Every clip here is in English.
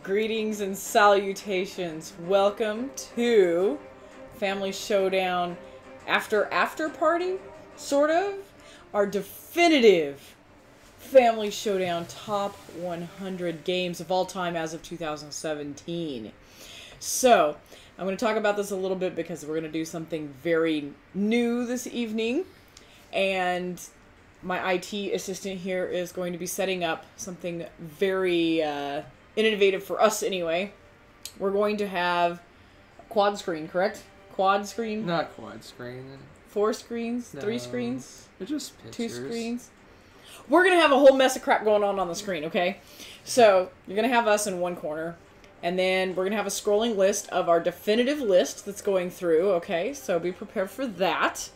Greetings and salutations. Welcome to Family Showdown after party, sort of. Our definitive Family Showdown top 100 games of all time as of 2017. So, I'm going to talk about this a little bit because we're going to do something very new this evening. And my IT assistant here is going to be setting up something very innovative for us anyway. We're going to have a quad screen, correct? Quad screen? Not quad screen. 4 screens? No. 3 screens? They're just pictures. 2 screens? We're going to have a whole mess of crap going on the screen, okay? So, you're going to have us in one corner. And then we're going to have a scrolling list of our definitive list that's going through, okay? So, be prepared for that.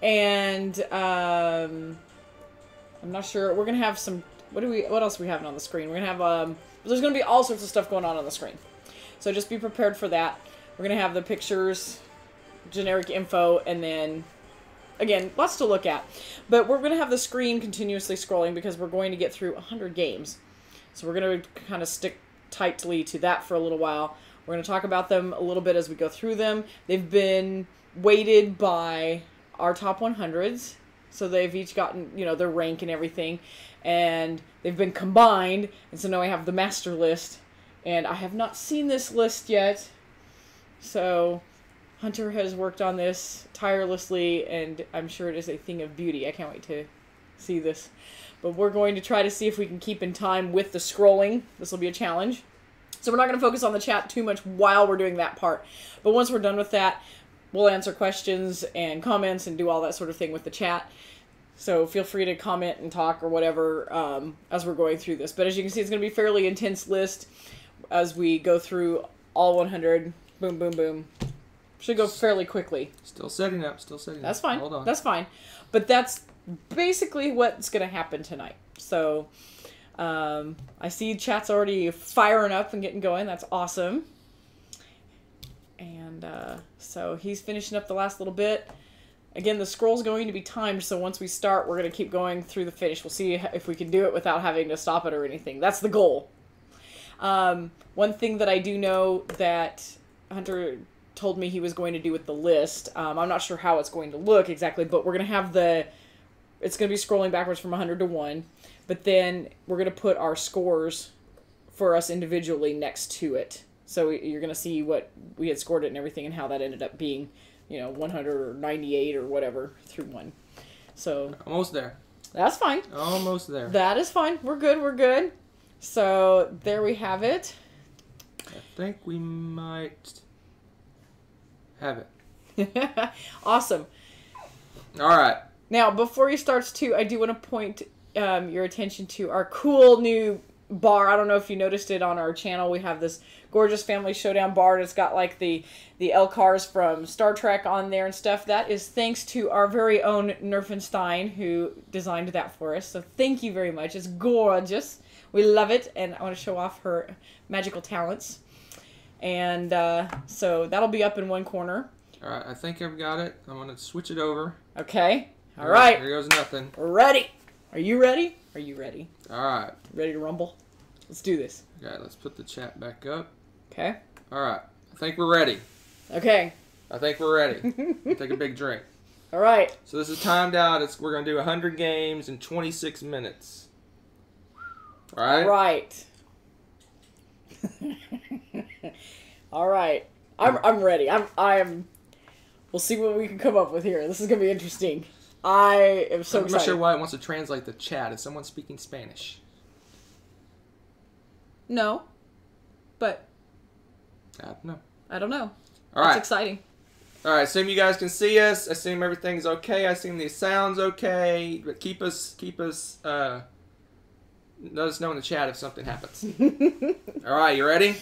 And, I'm not sure. We're going to have some... What else are we having on the screen? We're going to have, there's going to be all sorts of stuff going on the screen. So just be prepared for that. We're going to have the pictures, generic info, and then, again, lots to look at. But we're going to have the screen continuously scrolling because we're going to get through 100 games. So we're going to kind of stick tightly to that for a little while. We're going to talk about them a little bit as we go through them. They've been weighted by our top 100s. So they've each gotten, you know, their rank and everything. And they've been combined. And so now I have the master list. And I have not seen this list yet. So Hunter has worked on this tirelessly. And I'm sure it is a thing of beauty. I can't wait to see this. But we're going to try to see if we can keep in time with the scrolling. This will be a challenge. So we're not going to focus on the chat too much while we're doing that part. But once we're done with that, we'll answer questions and comments and do all that sort of thing with the chat. So feel free to comment and talk or whatever as we're going through this. But as you can see, it's going to be a fairly intense list as we go through all 100. Boom, boom, boom. Should go fairly quickly. Still setting up, That's fine. Hold on. That's fine. But that's basically what's going to happen tonight. So I see chat's already firing up and getting going. That's awesome. And so he's finishing up the last little bit. Again, the scroll's going to be timed, so once we start, we're going to keep going through the finish. We'll see if we can do it without having to stop it or anything. That's the goal. One thing that I do know that Hunter told me he was going to do with the list, I'm not sure how it's going to look exactly, but we're going to have it's going to be scrolling backwards from 100 to 1, but then we're going to put our scores for us individually next to it. So you're going to see what we had scored it and everything and how that ended up being, you know, 100 or 98 or whatever through 1. So Almost there. that's fine. Almost there. That is fine. We're good. We're good. So there we have it. I think we might have it. Awesome. All right. Now, before he starts too, I do want to point your attention to our cool new bar. I don't know if you noticed it on our channel. We have this gorgeous Family Showdown bar, and it's got like the L-Cars from Star Trek on there and stuff. That is thanks to our very own Nerfenstein, who designed that for us. So thank you very much. It's gorgeous. We love it, and I want to show off her magical talents. And so that'll be up in one corner. All right. I think I've got it. I'm going to switch it over. Okay. All right. Here goes nothing. We're ready. Are you ready? Are you ready? All right. Ready to rumble? Let's do this. Okay, let's put the chat back up. Okay. All right. I think we're ready. Okay. I think we're ready. Take a big drink. All right. So this is timed out. We're going to do 100 games in 26 minutes. All right? Right. All right. I'm ready. I'm. We'll see what we can come up with here. This is gonna be interesting. I am so I'm excited. not sure why it wants to translate the chat. Is someone speaking Spanish? No. But I don't know. I don't know. All That's right. exciting. All right. Assume you guys can see us. Assume everything's okay. I assume the sound's okay. But keep us. Let us know in the chat if something happens. All right. You ready?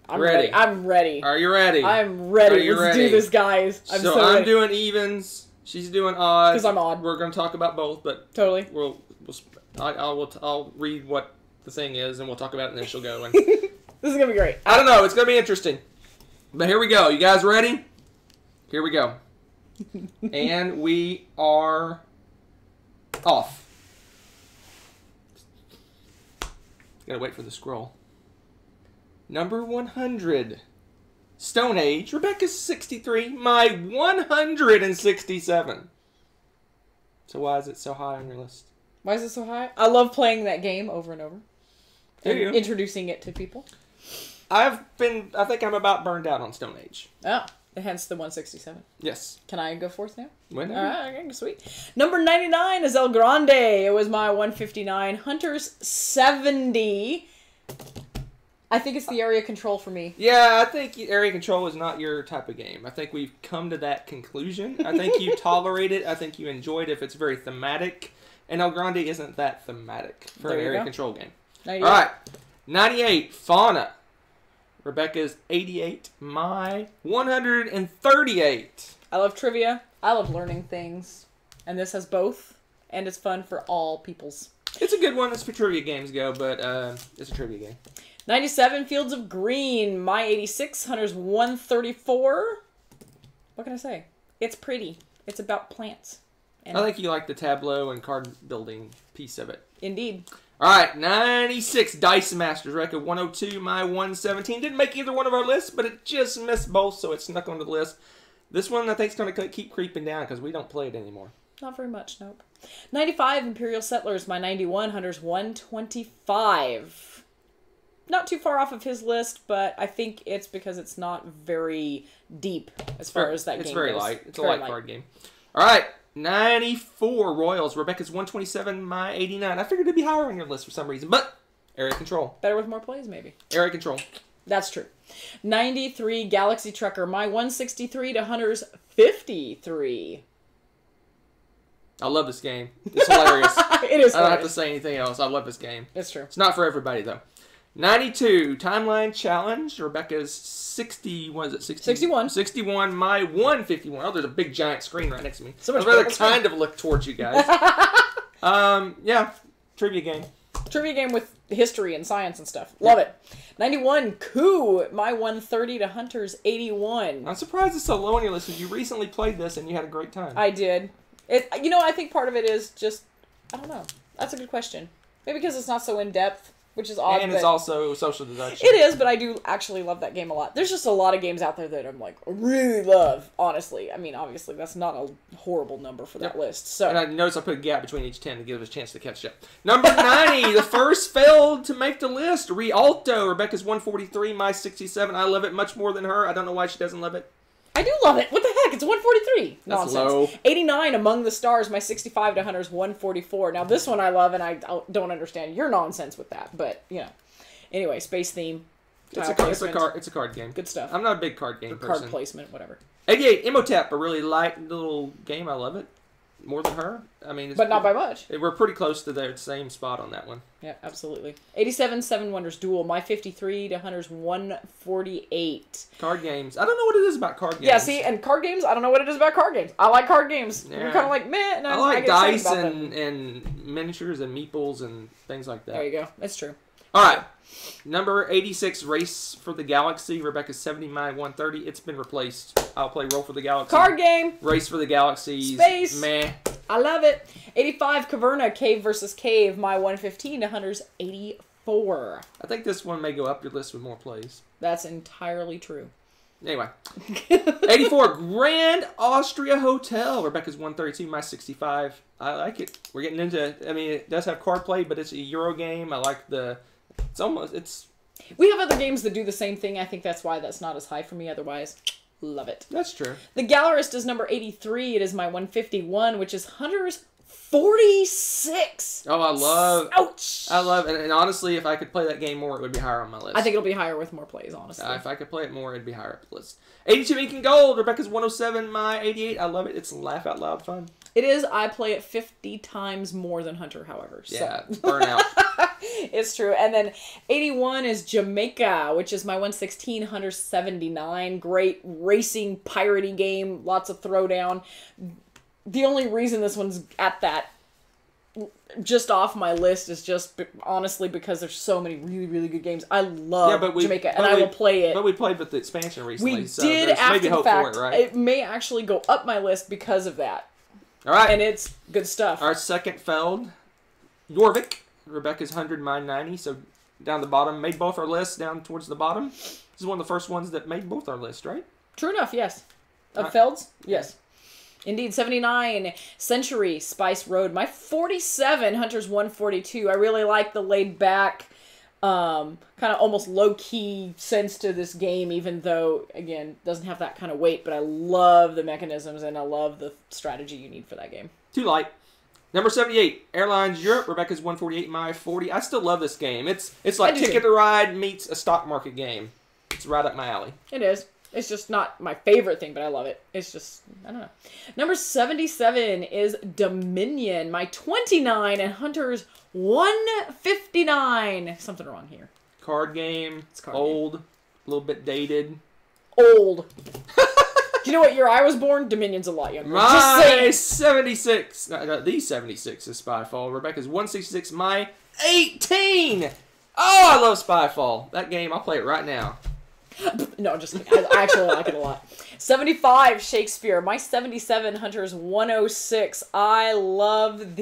I'm ready. I'm ready. Are you ready? I'm ready. Are you Let's ready? do this, guys. I'm so I'm ready. doing evens. She's doing odds. Because I'm odd. We're gonna talk about both, but Totally. I'll read what the thing is, and we'll talk about it, and then she'll go. And This is gonna be great. I don't know. It's gonna be interesting. But here we go. You guys ready? Here we go. And we are off. Gotta wait for the scroll. Number 100. Stone Age. Rebecca's 63. My 167. So why is it so high on your list? Why is it so high? I love playing that game over and over. There you go. Introducing it to people. I think I'm about burned out on Stone Age. Oh, hence the 167. Yes. Can I go fourth now? Whenever. All right, okay, sweet. Number 99 is El Grande. It was my 159. Hunter's 70. I think it's the area control for me. Yeah, I think area control is not your type of game. I think we've come to that conclusion. I think you tolerate it. I think you enjoy it if it's very thematic. And El Grande isn't that thematic for an area control game. 98. All right. 98, Fauna. Rebecca's 88. My 138. I love trivia. I love learning things. And this has both. And it's fun for all peoples. It's a good one as for trivia games go, but it's a trivia game. 97, Fields of Green. My 86, Hunter's 134. What can I say? It's pretty. It's about plants. And I think you like the tableau and card building piece of it. Indeed. All right, 96, Dice Masters. Record 102, my 117. Didn't make either one of our lists, but it just missed both, so it snuck onto the list. This one I think is going to keep creeping down because we don't play it anymore. Not very much, nope. 95, Imperial Settlers. My 91, Hunter's 125. Not too far off of his list, but I think it's because it's not very deep as far as that game goes. It's very light. It's a light card game. All right. 94 Royals. Rebecca's 127, my 89. I figured it'd be higher on your list for some reason, but area control. Better with more plays, maybe. Area control. That's true. 93 Galaxy Trucker. My 163 to Hunter's 53. I love this game. It's hilarious. It is hilarious. I don't have to say anything else. I love this game. It's true. It's not for everybody, though. 92 Timeline Challenge. Rebecca's 60. What is it? 61. 61. My 151. Oh, there's a big giant screen right next to me. So much I'd rather focus. kind of look towards you guys. Yeah. Trivia game. Trivia game with history and science and stuff. Love it. 91 Coup. My 130 to Hunter's 81. I'm surprised it's so low on your list because you recently played this and you had a great time. I did. I think part of it is just, I don't know. That's a good question. Maybe because it's not so in-depth, which is odd. And it's also social deduction. It is, but I do actually love that game a lot. There's just a lot of games out there that I'm like, really love, honestly. I mean, obviously, that's not a horrible number for that list. So. And I notice I put a gap between each 10 to give us a chance to catch up. Number 90, the first failed to make the list. Rialto. Rebecca's 143, my 67. I love it much more than her. I don't know why she doesn't love it. I do love it. What the heck? It's 143. That's Nonsense. low. 89 Among the Stars. My 65 to Hunter's 144. Now, this one I love, and I don't understand your nonsense with that. But, Anyway, space theme. It's a card game. Good stuff. I'm not a big card game person. Card placement, whatever. 88, Imhotep. A really light little game. I love it. More than her. I mean, but not by much. We're pretty close to the same spot on that one. Yeah, absolutely. 87, Seven Wonders Duel. My 53 to Hunter's 148. Card games. I don't know what it is about card games. Yeah, see, and card games, I don't know what it is about card games. I like card games. Yeah. You're kind of like, meh. And I like get excited dice about them. and miniatures and meeples and things like that. There you go. That's true. All right. Number 86, Race for the Galaxy. Rebecca's 70, my 130. It's been replaced. I'll play Roll for the Galaxy. Card game. Race for the Galaxy. Space. Meh. I love it. 85, Caverna, Cave versus Cave. My 115 to Hunter's 84. I think this one may go up your list with more plays. That's entirely true. Anyway. 84, Grand Austria Hotel. Rebecca's 132, my 65. I like it. We're getting into, it does have card play, but it's a Euro game. I like We have other games that do the same thing. I think that's why that's not as high for me. Otherwise, love it. That's true. The Gallerist is number 83. It is my 151, which is Hunter's 46. Oh, Ouch. I love it. And honestly, if I could play that game more, it would be higher on my list. I think it'll be higher with more plays, honestly. If I could play it more, it'd be higher up the list. 82 Ink and Gold. Rebecca's 107, my 88. I love it. It's laugh out loud fun. It is. I play it 50 times more than Hunter, however. Yeah, so. burnout. It's true. And then 81 is Jamaica, which is my 116, Hunter 79. Great racing, piratey game. Lots of throwdown. The only reason this one's at that just off my list is just honestly because there's so many really, really good games. I love Jamaica, and I will play it. But we played with the expansion recently, we so did there's after maybe the hope fact. for it, right? It may actually go up my list because of that. All right. And it's good stuff. Our second failed, Jorvik. Rebecca's 100, mine 90, so down the bottom. Made both our lists down towards the bottom. This is one of the first ones that made both our lists, right? True enough, yes. Of Feld's? Yes. Indeed, 79, Century, Spice Road. My 47, Hunter's 142. I really like the laid-back, kind of almost low-key sense to this game, even though, again, doesn't have that kind of weight. But I love the mechanisms, and I love the strategy you need for that game. Too light. Number 78, Airlines Europe. Rebecca's 148, my 40. I still love this game. It's like Ticket to Ride meets a stock market game. It's right up my alley. It is. It's just not my favorite thing, but I love it. It's just, I don't know. Number 77 is Dominion. My 29 and Hunter's 159. Something wrong here. Card game. It's card old. A little bit dated. Old. Do you know what year I was born? Dominion's a lot younger. My 76. No, the 76 is Spyfall. Rebecca's 166. My 18. Oh, I love Spyfall. That game, I'll play it right now. No, just kidding. I actually like it a lot. 75, Shakespeare. My 77, Hunter's 106. I love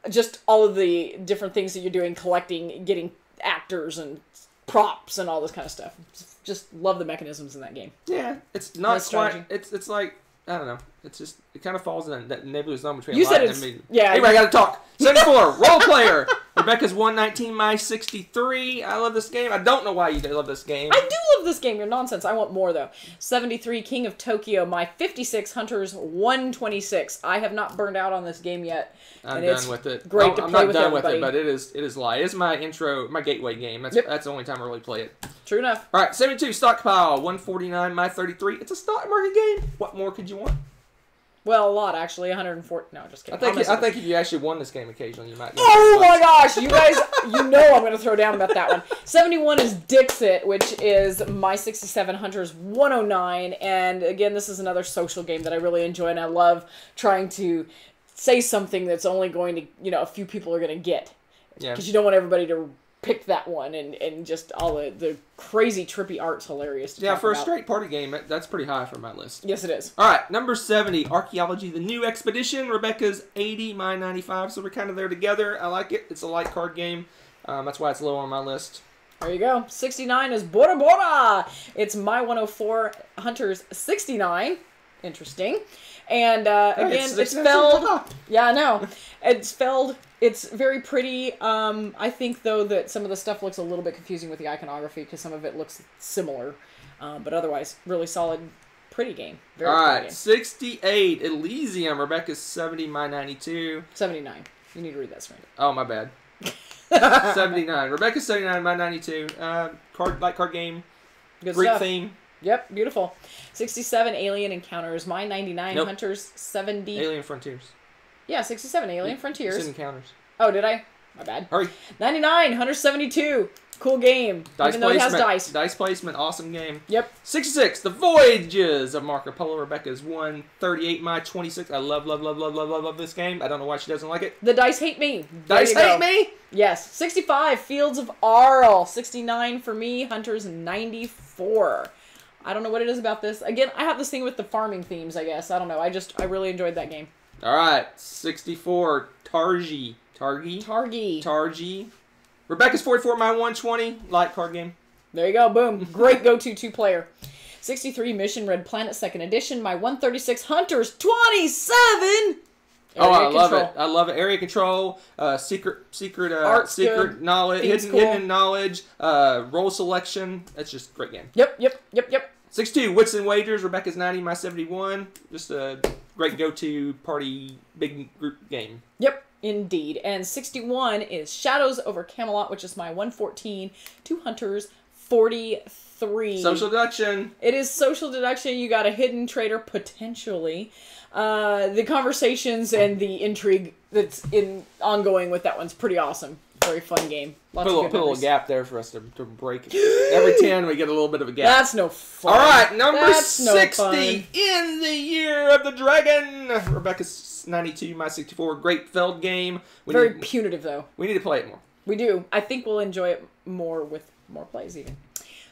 just all of the different things that you're doing, collecting, getting actors and props and all this kind of stuff. Just love the mechanisms in that game. Yeah, it's not quite. It's like, I don't know. It's just, it kind of falls in that nebulous zone between you light said and it's, medium. yeah. Anyway, I gotta talk. 74, Role Player. Rebecca's 119, my 63. I love this game. I don't know why you love this game. I do love this game. You're nonsense. I want more, though. 73, King of Tokyo. My 56, Hunter's 126. I have not burned out on this game yet. I'm done with it. Great to play with everybody. I'm not done with it, but it is light. It's my intro, my gateway game. That's the only time I really play it. True enough. All right, 72, Stockpile. 149, my 33. It's a stock market game. What more could you want? Well, a lot, actually. 104. No, just kidding. I think if you actually won this game occasionally, you might get Oh my gosh! You guys, you know I'm going to throw down about that one. 71 is Dixit, which is my 67, Hunter's 109. And again, this is another social game that I really enjoy, and I love trying to say something that's only going to, a few people are going to get. Yeah. Because you don't want everybody to pick that one, and just all the crazy trippy art's hilarious to talk for about. a straight party game, that's pretty high for my list. Yes, it is. All right, number 70, Archaeology, The New Expedition. Rebecca's 80, my 95, so we're kind of there together. I like it. It's a light card game. That's why it's low on my list. There you go. 69 is Bora Bora. It's my 104, Hunter's 69. Interesting. And again, it's spelled. Yeah, I know. It's spelled. It's very pretty. I think, though, that some of the stuff looks a little bit confusing with the iconography because some of it looks similar. But otherwise, really solid, pretty game. Very All right, game. 68, Elysium. Rebecca's 70, my 92. 79. You need to read that screen. Oh, my bad. 79. Rebecca's 79, my 92. Light card game. Good Greek stuff. theme. Yep, beautiful. 67, Alien Encounters. My 99, Nope. Hunter's 70. Alien Frontiers. Yeah, 67, Alien Frontiers. It's Encounters. Oh, did I? My bad. Hurry. 99, Hunter 72. Cool game. Dice even though placement. it has dice. Dice placement. Awesome game. Yep. 66. The Voyages of Marco Polo. Rebecca's 138. My 26. I love this game. I don't know why she doesn't like it. The dice hate me. There Dice you go. hate me? Yes. 65, Fields of Arl. 69 for me. Hunter's 94. I don't know what it is about this. Again, I have this thing with the farming themes, I guess. I don't know. I really enjoyed that game. All right. 64. Targi. Targi. Rebecca's 44, my 120. Light card game. There you go. Boom. Great go-to two-player. 63, Mission Red Planet 2nd Edition. My 136, Hunters 27. I love it. I love it. Area control, secret Art's good. knowledge, hidden knowledge, role selection. That's just a great game. Yep. 62, Wits and Wagers. Rebecca's 90, my 71. Just a great go-to party big group game. Yep, indeed. And 61 is Shadows over Camelot, which is my 114. Two Hunters 43. Social deduction. It is social deduction. You got a hidden traitor potentially. The conversations and the intrigue that's ongoing with that one's pretty awesome. Very fun game. Lots of good put a little memories. gap there for us to break it. Every 10 we get a little bit of a gap. That's no fun. All right, number That's 60 no fun. in the Year of the Dragon. Rebecca's 92, my 64. Great Feld game. Very punitive though. We need to play it more. We do. I think we'll enjoy it more with more plays even.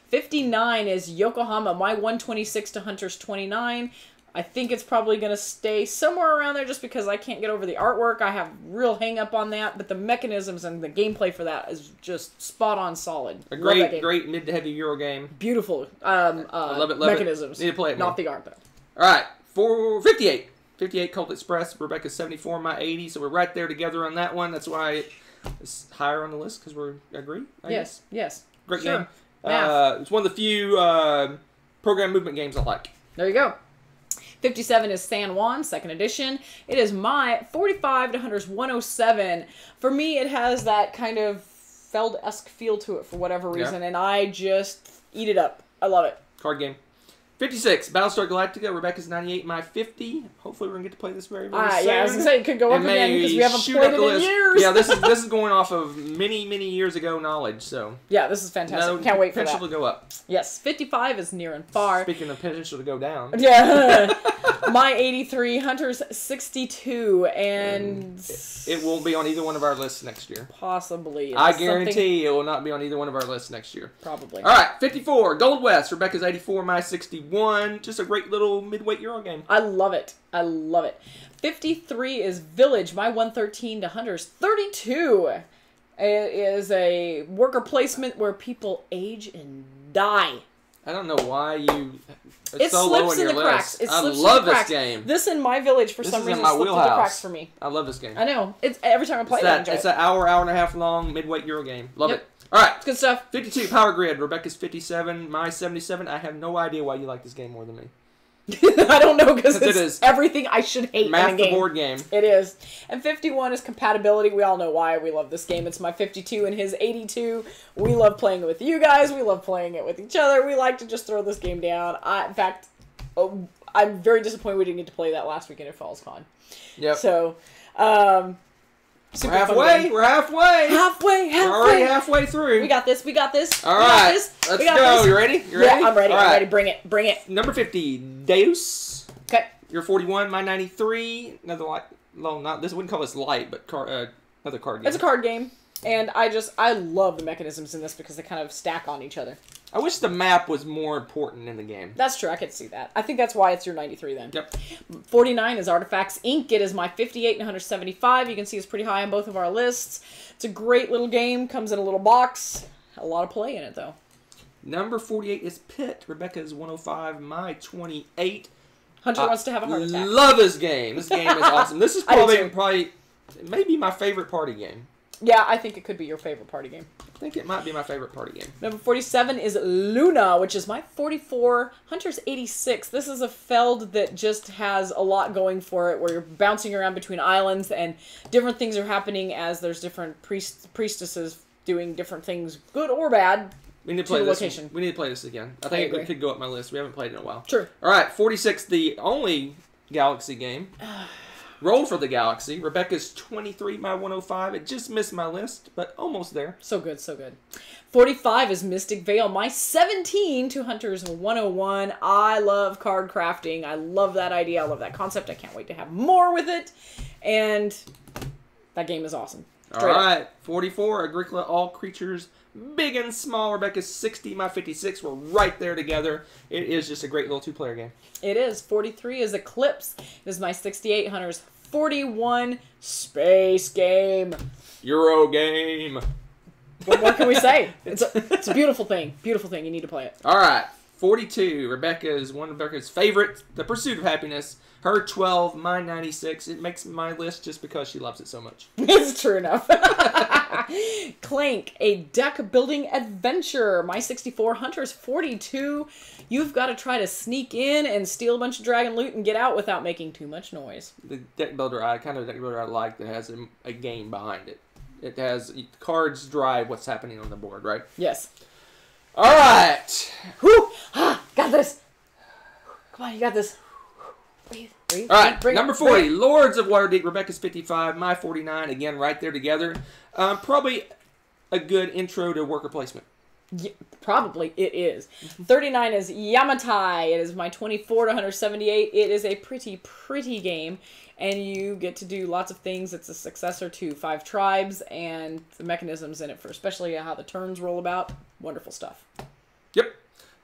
59 is Yokohama. My 126 to Hunter's 29. I think it's probably going to stay somewhere around there just because I can't get over the artwork. I have real hang up on that, but the mechanisms and the gameplay for that is just spot on solid. A great mid to heavy Euro game. Beautiful love it, mechanisms. Need to play it more. Not the art, though. All right, 458. 58 Colt Express. Rebecca's 74, my 80. So we're right there together on that one. That's why it's higher on the list because we agree. I guess. Yes. Great Sure. game. Math. It's one of the few program movement games I like. There you go. 57 is San Juan, 2nd edition. It is my 45 to Hunter's 107. For me, it has that kind of Feld-esque feel to it for whatever reason, and I just eat it up. I love it. Card game. 56, Battlestar Galactica. Rebecca's 98, my 50. Hopefully we're going to get to play this very soon. Yeah, I was going to say, it could go up again because we haven't played it in years. Yeah, this is going off of many years ago knowledge, so. Yeah, this is fantastic. Can't wait for that. Potential to go up. Yes, 55 is Near and Far. Speaking of potential to go down. Yeah. My 83, Hunter's 62, and it won't be on either one of our lists next year. Possibly. I guarantee it will not be on either one of our lists next year. Probably. All right, 54, Gold West. Rebecca's 84, my 61. Just a great little midweight Euro game. I love it. I love it. 53 is Village, my 113 to Hunter's 32. It is a worker placement where people age and die. I don't know why you. It so low slips on in your the cracks. list. It I slips love in the cracks. this game. This in my village for some reason slipped in the cracks for me. I love this game. I know. It's every time I play it. It's an hour and a half long midweight Euro game. Love it. All right. It's good stuff. 52 Power Grid. Rebecca's 57. My 77. I have no idea why you like this game more than me. I don't know because it is everything I should hate Math in a game. the board game. It is. And 51 is compatibility. We all know why we love this game. It's my 52 and his 82. We love playing it with you guys. We love playing it with each other. We like to just throw this game down. In fact, I'm very disappointed we didn't get to play that last weekend at Falls Con. Yep. So, we're halfway. We're halfway. We're already halfway through. We got this. All right. Let's go. You ready? Yeah, I'm ready. All I'm right. ready. Bring it. Number 50, Deus. Okay. You're 41. My 93. Another light. Well, not this. I wouldn't call this light, but another card game. It's a card game, and I love the mechanisms in this because they kind of stack on each other. I wish the map was more important in the game. That's true. I could see that. I think that's why it's your 93 then. Yep. 49 is Artifacts Inc. It is my 58 and 175. You can see it's pretty high on both of our lists. It's a great little game. Comes in a little box. A lot of play in it, though. Number 48 is Pit. Rebecca's 105. My 28. Hunter wants to have a heart attack. Love this game. This game is awesome. This is probably maybe my favorite party game. Yeah, I think it could be your favorite party game. I think it might be my favorite party game. Number 47 is Luna, which is my 44. Hunter's 86. This is a Feld that just has a lot going for it, where you're bouncing around between islands and different things are happening as there's different priestesses doing different things, good or bad. We need to play this. We need to play this again. I think it could go up my list. We haven't played it in a while. True. All right, 46, the only Galaxy game. Roll for the Galaxy. Rebecca's 23, my 105. It just missed my list, but almost there. So good, so good. 45 is Mystic Veil. My 17 to Hunter's 101. I love card crafting. I love that idea. I love that concept. I can't wait to have more with it. And that game is awesome. All right, 44, Agricola, All Creatures, Big and Small. Rebecca's 60, my 56. We're right there together. It is just a great little two-player game. It is. 43 is Eclipse. It is my 68. Hunter's 41. Space game. Euro game. What more can we say? It's a beautiful thing. Beautiful thing. You need to play it. All right. 42. One of Rebecca's favorite. The Pursuit of Happiness. Her 12. Mine 96. It makes my list just because she loves it so much. It's true enough. Clank, a deck building adventure. My 64. Hunter's 42. You've got to try to sneak in and steal a bunch of dragon loot and get out without making too much noise. The deck builder I like that has a game behind it. It has cards drive what's happening on the board, right? Yes. All right. Whew. Got this. Come on, you got this. Breathe. All right, number 40, Lords of Waterdeep. Rebecca's 55, my 49. Again, right there together. Probably a good intro to worker placement. Yeah, probably it is. 39 is Yamatai. It is my 24 to 178. It is a pretty game, and you get to do lots of things. It's a successor to Five Tribes, and the mechanisms in it for especially how the turns roll about. Wonderful stuff. Yep.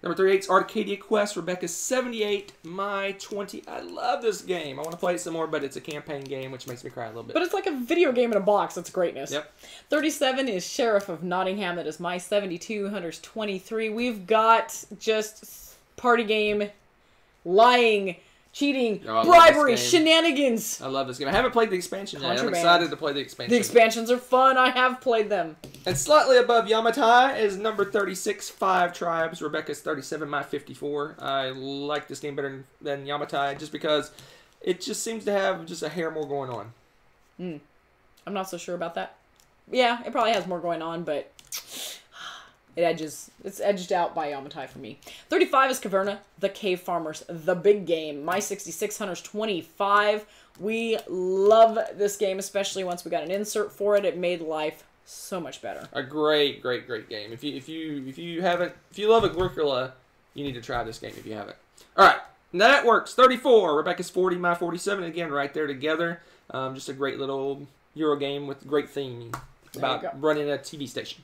Number 38 is Arcadia Quest. Rebecca's 78, my 20. I love this game. I want to play it some more, but it's a campaign game, which makes me cry a little bit. But it's like a video game in a box. It's greatness. Yep. 37 is Sheriff of Nottingham. That is my 72. Hunter's 23. We've got just party game, lying, cheating, Oh, I love bribery, this game. shenanigans. I love this game. I haven't played the expansion yet. I'm Contraband. excited to play the expansion. The expansions are fun. I have played them. And slightly above Yamatai is number 36, 5 Tribes. Rebecca's 37, my 54. I like this game better than Yamatai just because it just seems to have just a hair more going on. I'm not so sure about that. Yeah, it probably has more going on, but it's edged out by Yamatai for me. 35 is Caverna, the Cave Farmers, the big game. My 66, Hunter's 25. We love this game, especially once we got an insert for it. It made life so much better. A great game. If you love Agricola, you need to try this game if you haven't. All right, that works. 34. Rebecca's 40, my 47. Again, right there together. Just a great little Euro game with great theme about running a TV station.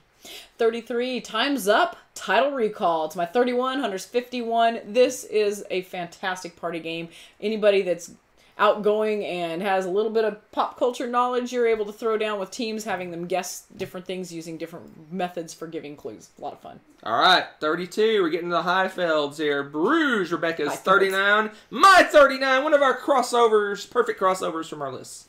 33, Time's Up, Title Recall. It's my 31, Hunter's 51. This is a fantastic party game. Anybody that's outgoing and has a little bit of pop culture knowledge, you're able to throw down with teams, having them guess different things using different methods for giving clues. A lot of fun. All right, 32. We're getting to the Highfields here. Bruges, Rebecca's 39. My 39. One of our crossovers, perfect crossovers from our list.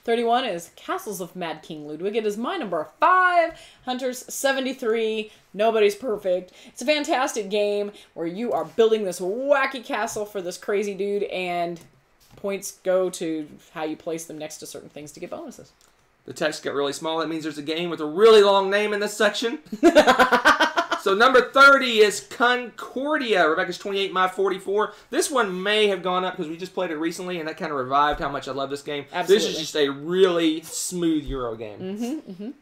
31 is Castles of Mad King Ludwig. It is my number 5. Hunter's 73. Nobody's perfect. It's a fantastic game where you are building this wacky castle for this crazy dude, and points go to how you place them next to certain things to get bonuses. The text got really small. That means there's a game with a really long name in this section. So number 30 is Concordia. Rebecca's 28, my 44. This one may have gone up because we just played it recently, and that kind of revived how much I love this game. Absolutely. This is just a really smooth Euro game.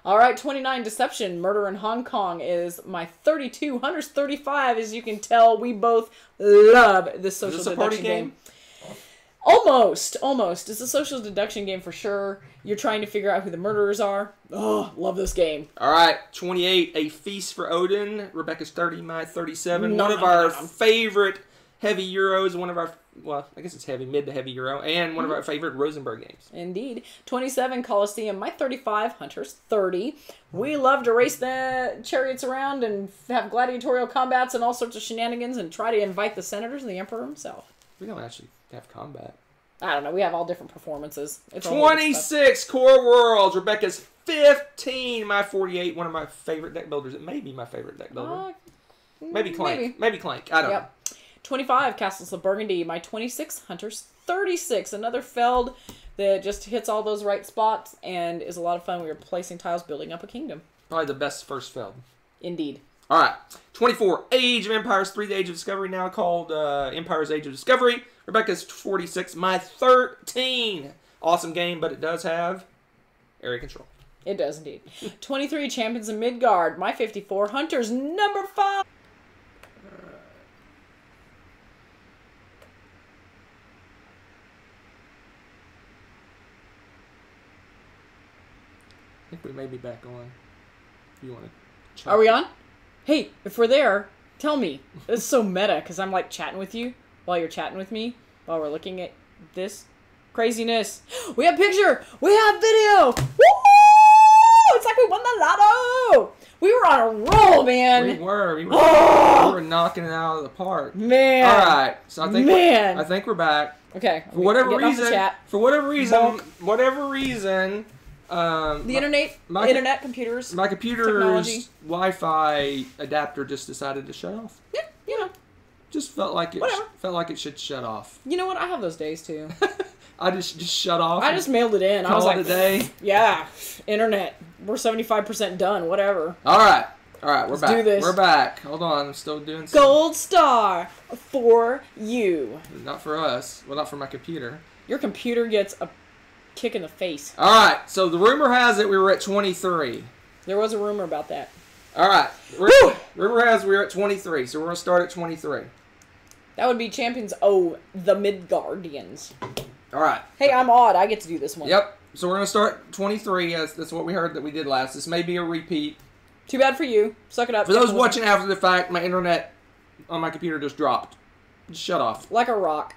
All right, 29, Deception, Murder in Hong Kong is my 32. Hunter's 35. As you can tell, we both love this social Is this a deduction party game? Almost. It's a social deduction game for sure. You're trying to figure out who the murderers are. Oh, love this game. All right, 28, A Feast for Odin. Rebecca's 30, my 37. One of our favorite heavy Euros. One of our, well, I guess it's heavy, mid to heavy Euro. And one of our favorite Rosenberg games. Indeed. 27, Colosseum, my 35. Hunter's 30. We love to race the chariots around and have gladiatorial combats and all sorts of shenanigans and try to invite the senators and the emperor himself. We don't actually have combat. I don't know. We have all different performances. It's 26, Core Worlds. Rebecca's 15, my 48. One of my favorite deck builders. It may be my favorite deck builder. Maybe Clank. Maybe Clank. I don't know. 25, Castles of Burgundy. My 26, Hunter's 36. Another Feld that just hits all those right spots and is a lot of fun. We are placing tiles, building up a kingdom. Probably the best first Feld. Indeed. All right. 24, Age of Empires 3, The Age of Discovery, now called Empire's Age of Discovery. Rebecca's 46, my 13. Awesome game, but it does have area control. It does indeed. 23, Champions of Midgard. My 54, Hunter's number 5. I think we may be back on. If you want to. Are we on? Hey, if we're there, tell me. It's so meta because I'm like chatting with you while you're chatting with me while we're looking at this craziness. We have picture. We have video. Woo! It's like we won the lotto. We were on a roll, man. We were knocking it out of the park. Man. All right. So I think we're back. Okay. For whatever reason, the internet, computers. My computer's technology. Wi-Fi adapter just decided to shut off. Yeah, you know. Just felt like it. Whatever. Felt like it should shut off. You know what? I have those days too. I just shut off. I just mailed it in. I was like, a day. Yeah, internet. We're 75% done. Whatever. All right. We're back. Do this. We're back. Hold on. I'm still doing some. Gold star for you. Not for us. Well, not for my computer. Your computer gets a kick in the face. All right. So the rumor has it we were at 23. There was a rumor about that. All right. Rumor has we were at 23. So we're gonna start at 23. That would be Champions O, the Midgardians. All right. Hey, I'm odd. I get to do this one. Yep. So we're gonna start 23. That's what we heard that we did last. This may be a repeat. Too bad for you. Suck it up. For those watching after the fact, my internet on my computer just dropped. Just shut off. Like a rock.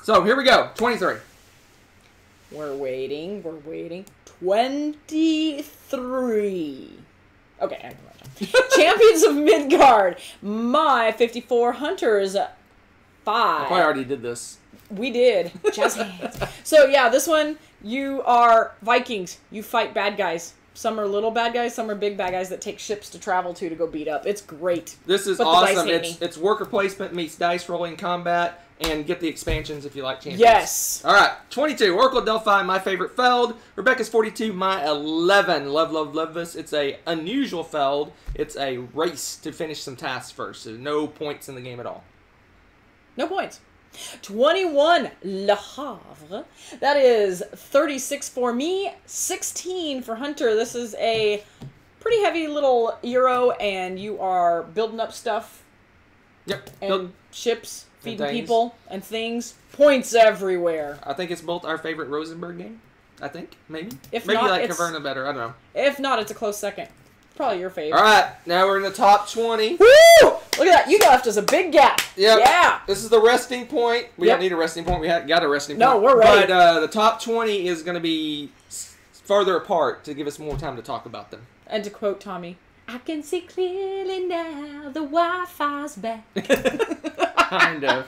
So, here we go. 23. We're waiting. 23. Okay, I can write Champions of Midgard. My 54 Hunters 5. I probably already did this. We did. Jazz hands. So, yeah, this one, you are Vikings. You fight bad guys. Some are little bad guys, some are big bad guys that take ships to travel to go beat up. It's great. This is awesome. It's worker placement meets dice rolling combat, and get the expansions if you like champions. Yes. All right, 22. Oracle Delphi, my favorite Feld. Rebecca's 42, my 11. Love this. It's a unusual Feld. It's a race to finish some tasks first. So no points in the game at all. No points. 21, Le Havre. That is 36 for me, 16 for Hunter. This is a pretty heavy little Euro, and you are building up stuff. Yep. And ships, feeding people, and things. Points everywhere. I think it's both our favorite Rosenberg game. I think, maybe. If maybe not, you like it's, Caverna better. I don't know. If not, it's a close second. Probably your favorite. All right, now we're in the top 20. Woo! Look at that. You left us a big gap. Yep. Yeah. This is the resting point. We don't need a resting point. We got a resting point. No, we're ready. But the top 20 is going to be farther apart to give us more time to talk about them. And to quote Tommy, I can see clearly Uh, now the Wi-Fi's back. Kind of.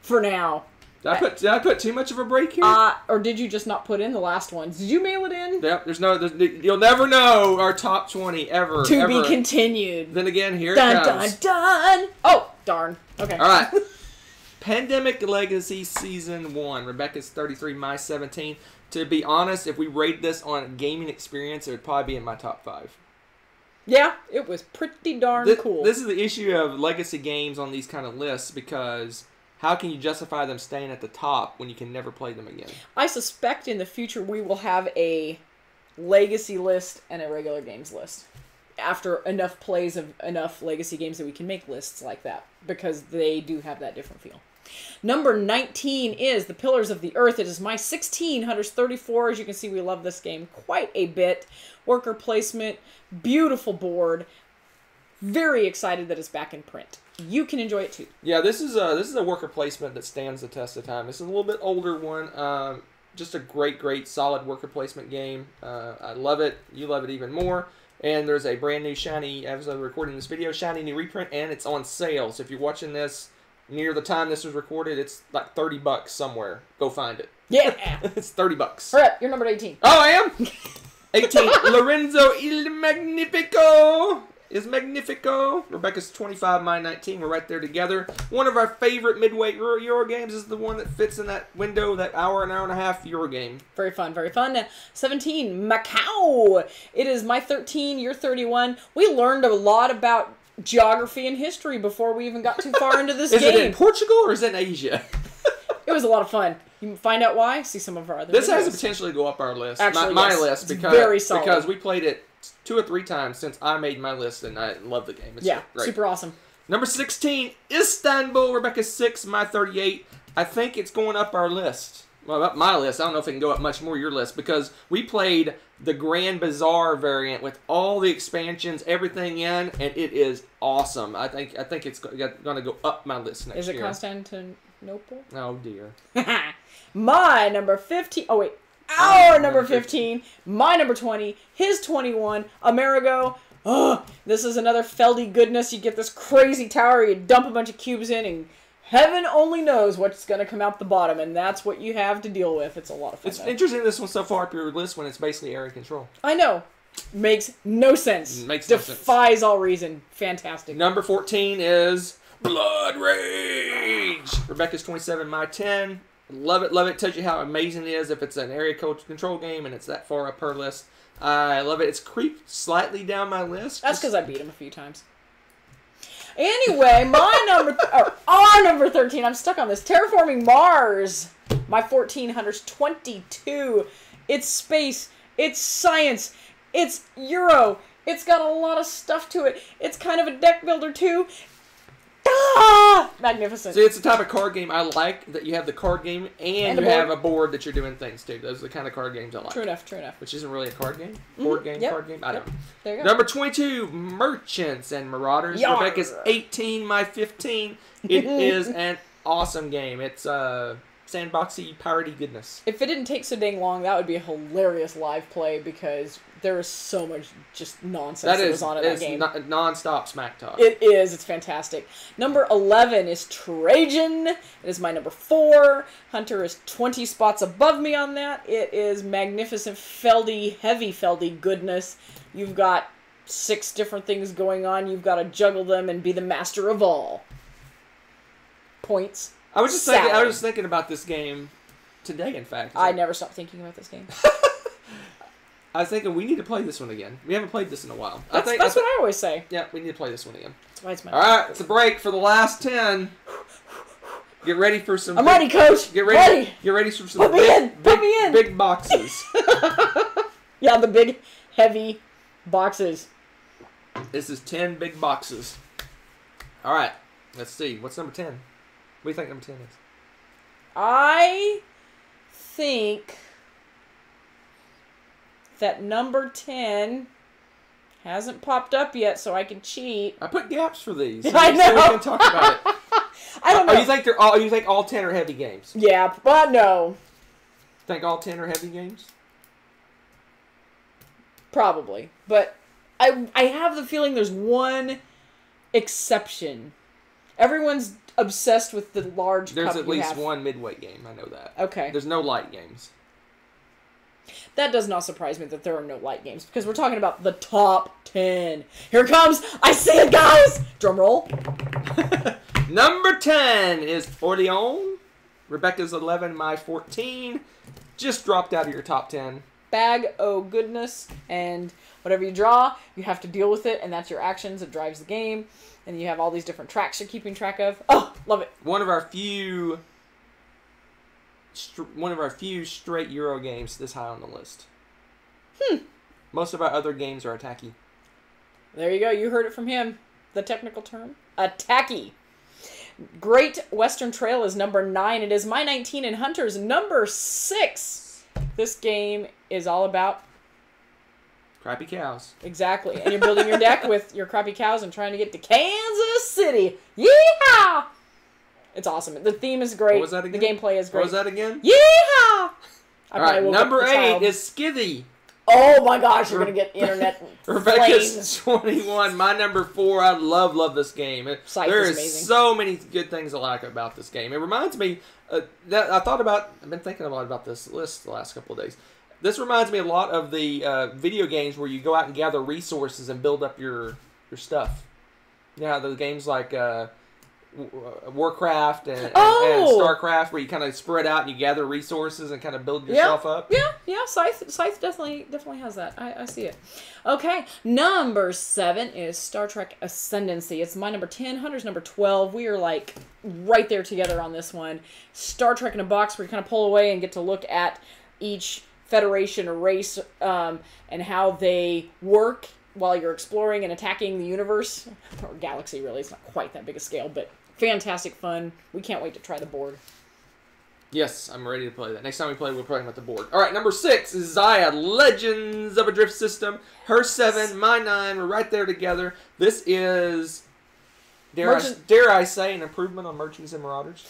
For now. Did I put too much of a break here? Or did you just not put in the last one? Did you mail it in? Yep. You'll never know our top 20 ever. To be continued. Then again, here dun, it comes. Dun, dun. Oh, darn. Okay. All right. Pandemic Legacy Season 1. Rebecca's 33, my 17. To be honest, if we rate this on gaming experience, it would probably be in my top 5. Yeah, it was pretty darn cool. This is the issue of legacy games on these kind of lists, because how can you justify them staying at the top when you can never play them again? I suspect in the future we will have a legacy list and a regular games list. After enough plays of enough legacy games that we can make lists like that. Because they do have that different feel. Number 19 is The Pillars of the Earth. It is my 16, Hunters 34. As you can see, we love this game quite a bit. Worker placement, beautiful board. Very excited that it's back in print. You can enjoy it too. Yeah, this is a worker placement that stands the test of time. This is a little bit older one. Just a great, solid worker placement game. I love it. You love it even more. And there's a brand new shiny, as I'm recording this video, shiny new reprint, and it's on sale. So if you're watching this near the time this was recorded, it's like $30 somewhere. Go find it. Yeah. It's $30. Hurry up, you're number 18. Oh, I am? 18, Lorenzo Il Magnifico is Magnifico. Rebecca's 25, mine 19. We're right there together. One of our favorite midweight Euro games is the one that fits in that window, that hour and a half Euro game. Very fun, very fun. 17, Macau. It is my 13, you're 31. We learned a lot about geography and history before we even got too far into this game. Is it in Portugal or is it in Asia? It was a lot of fun. You can find out why. See some of our other This videos. has the potential to go up our list. Actually, my yes. list. It's very solid. Because we played it 2 or 3 times since I made my list, and I love the game. It's great. Super awesome. Number 16, Istanbul. Rebecca's 6, my 38. I think it's going up our list. Well, up my list. I don't know if it can go up much more your list, because we played the Grand Bazaar variant with all the expansions, everything in, and it is awesome. I think it's going to go up my list next year. Is it Constantinople? Oh, dear. My number 15. Oh, wait. Our number 15. My number 20. His 21. Amerigo. Oh, this is another Feldy goodness. You get this crazy tower. You dump a bunch of cubes in, and heaven only knows what's going to come out the bottom, and that's what you have to deal with. It's a lot of fun. It's interesting this one's so far up your list when it's basically area control. I know. Makes no sense. Makes no sense. Defies all reason. Fantastic. Number 14 is Blood Rage. Rebecca's 27, my 10. Love it, love it. Tells you how amazing it is if it's an area control game and it's that far up her list. I love it. It's creeped slightly down my list. That's because I beat him a few times. Anyway, our number 13, I'm stuck on this. Terraforming Mars. My 14, Hunters 22. It's space. It's science. It's Euro. It's got a lot of stuff to it. It's kind of a deck builder too. Ah! Magnificent. See, it's the type of card game I like, that you have the card game and you have a board that you're doing things to. Those are the kind of card games I like. True enough, true enough. Which isn't really a card game. Board game, Yep. card game. I don't know. There you go. Number 22, Merchants and Marauders. Yar. Rebecca's 18, my 15. It is an awesome game. It's sandboxy, piratey goodness. If it didn't take so dang long, that would be a hilarious live play because there is so much just nonsense that was on in that game. Non-stop smack talk. It is. It's fantastic. Number 11 is Trajan. It is my number 4. Hunter is 20 spots above me on that. It is magnificent Feldy, heavy Feldy goodness. You've got 6 different things going on. You've got to juggle them and be the master of all. Points. I was just thinking about this game today, in fact. I never stopped thinking about this game. I was thinking we need to play this one again. We haven't played this in a while. That's what I always say. Yeah, we need to play this one again. That's why it's my Alright, it's a break for the last 10. Get ready for some... I'm ready, Coach. Get ready. Get ready for some Put me in. big boxes. Yeah, the big, heavy boxes. This is 10 big boxes. Alright, let's see. What's number 10? What do you think number 10 is? I think that number 10 hasn't popped up yet, so I can cheat. I put gaps for these. I know. So we can talk about it. I don't know. You think all 10 are heavy games? Yeah, but no. Think all 10 are heavy games? Probably. But I have the feeling there's one exception. Everyone's obsessed with the large cup. There's at least one midweight game. I know that. Okay. There's no light games. That does not surprise me that there are no light games, because we're talking about the top 10. Here it comes! I see it, guys! Drum roll. Number 10 is Orleans. Rebecca's 11, my 14. Just dropped out of your top 10. Bag o' goodness, and whatever you draw, you have to deal with it, and that's your actions. It drives the game, and you have all these different tracks you're keeping track of. Oh, love it. One of our few straight Euro games this high on the list. Most of our other games are attacky. There you go. You heard it from him. The technical term. Attacky. Great Western Trail is number 9. It is my 19 and Hunter's number 6. This game is all about... Crappy cows. Exactly. And you're building your deck with your crappy cows and trying to get to Kansas City. Yeehaw! It's awesome. The theme is great. What was that again? The gameplay is great. What was that again? Yeehaw! Alright, number 8 is Skivvy. Oh my gosh, you're going to get internet Rebecca's flames. 21. My number 4. I love this game. Scythe There is is amazing. so many good things I like about this game. It reminds me that I've been thinking a lot about this list the last couple of days. This reminds me a lot of the video games where you go out and gather resources and build up your stuff. Yeah, the games like Warcraft and StarCraft, where you kind of spread out and you gather resources and kind of build yourself up. Yeah, Scythe definitely has that. I see it. Okay, number 7 is Star Trek Ascendancy. It's my number 10, Hunter's number 12. We are like right there together on this one. Star Trek in a box where you kind of pull away and get to look at each Federation or race and how they work while you're exploring and attacking the universe. Or galaxy, really. It's not quite that big a scale, but fantastic fun. We can't wait to try the board. Yes, I'm ready to play that. Next time we play, we're playing with the board. All right, number 6 is Zaya, Legends of a Drift System. Her 7, my 9. We're right there together. This is, dare I say, an improvement on Merchants and Marauders?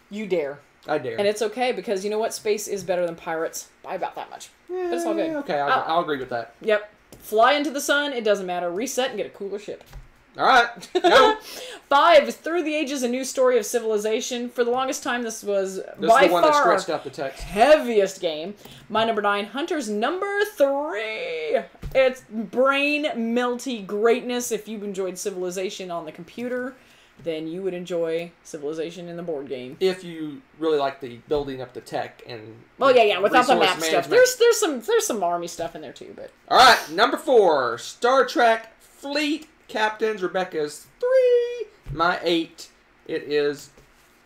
You dare. I dare. And it's okay, because you know what? Space is better than pirates by about that much. Yeah, but it's all good. Okay, I'll agree with that. Yep. Fly into the sun, it doesn't matter. Reset and get a cooler ship. All right, go. 5, Through the Ages, A New Story of Civilization. For the longest time, this was by the one that far stretched out the text. Heaviest game. My number 9, Hunter's number 3. It's brain melty greatness. If you've enjoyed Civilization on the computer, then you would enjoy Civilization in the board game. If you really like the building up the tech and without the map management. stuff. There's some army stuff in there too, but all right, number 4, Star Trek Fleet Captains. Rebecca's 3, my 8. It is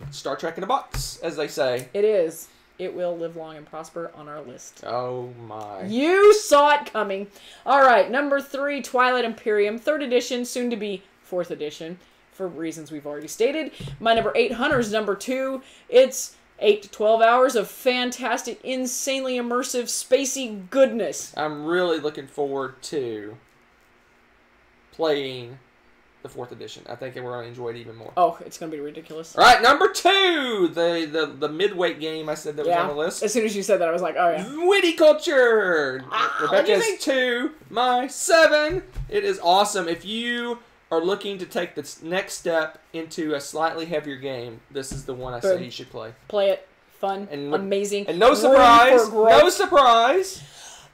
Star Trek in a box, as they say. it is. It will live long and prosper on our list. Oh my! You saw it coming. All right, number 3, Twilight Imperium, 3rd edition, soon to be 4th edition. for reasons we've already stated. My number 8, Hunter's number 2. It's 8 to 12 hours of fantastic, insanely immersive, spacey goodness. I'm really looking forward to playing the 4th edition. I think we're going to enjoy it even more. Oh, it's going to be ridiculous. All right, number 2, the midweight game I said that was on the list. As soon as you said that, I was like, oh, yeah. Witty Culture! Rebecca's 2, my 7. It is awesome. If you are looking to take the next step into a slightly heavier game, this is the one I say you should play. Play it. Fun. And amazing. And no surprise. No surprise.